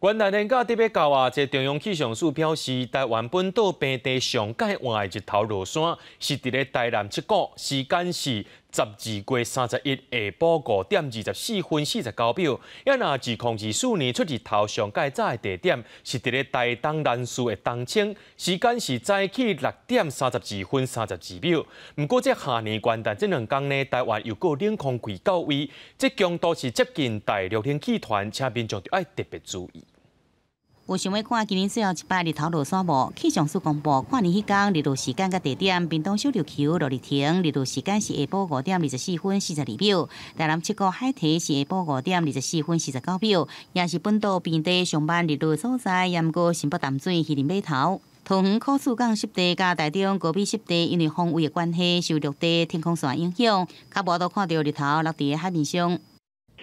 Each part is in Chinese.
原来年假特别到啊，这中央气象署表示，台湾本岛平地上界晚的日头落山是伫咧台南七股，时间是12月31下晡5点24分49秒。也若2024年出日头上界早的地点是伫咧台东南市的东清，时间是早起6点32分32秒。不过，这下年元旦这2天呢，台湾又有冷空气到位，这强度是接近大陆冷气团，请民众要特别注意。有想要看今年最后一摆日头落山无？气象署公布，看年迄天日落时间甲地点，屏东小琉球落日亭日落时间是下晡5点24分42秒，台南七股海堤是下晡5点24分49秒，也是本岛平地上班日落所在。盐过新北淡水、鱼林码头。桃园考树港湿地甲台中高美湿地，因为风位的关系，受陆地天空线影响，较无都看到日头落伫海面上。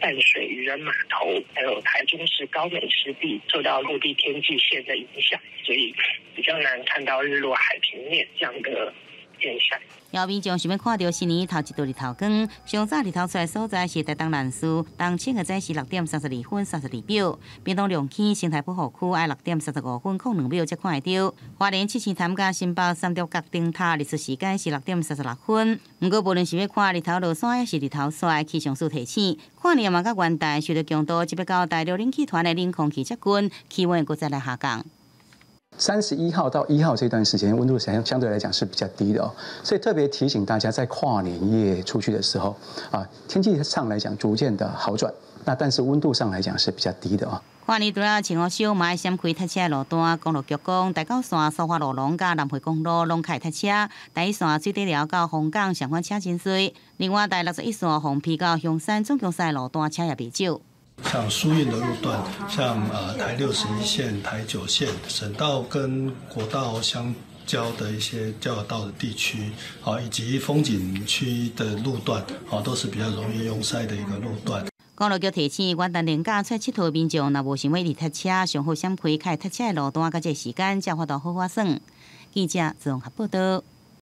淡水渔人码头，还有台中市高美湿地受到陆地天际线的影响，所以比较难看到日落海平面这样的现象。有民众想要看到新年头一道日头光，上早日头出来所在是台东南市东清的早是6点32分32秒，屏东龙溪生态保护区爱6点35分02秒才看得到。花莲七星潭甲新北三角角灯塔日出时间是6点36分。不过无论是要看日头落山，还是日头衰，气象署提醒，看年嘛甲元旦受到强度，即要到大陆冷气团的冷空气接近，气温会再来下降。31号到1号这段时间，温度相对来讲是比较低的哦，所以特别提醒大家，在跨年夜出去的时候，天气上来讲逐渐的好转，但是温度上来讲是比较低的哦。跨年除了前后小，嘛要闪开塞车的路段，公路局讲，大高线、苏花路龙甲南回公路拢开塞车，第一线水底寮到红港上款车真多。另外，第61线红皮到香山总强赛路段车也袂少。像疏运的路段，像台61线、台9线、省道跟国道相交的一些交流道的地区，以及风景区的路段，都是比较容易拥塞的一个路段。公路局提醒，元旦年假出佚佗民众，若无想要离塞车，上好闪开开塞车的路段，甲这时间才发到好发算。记者综合报道。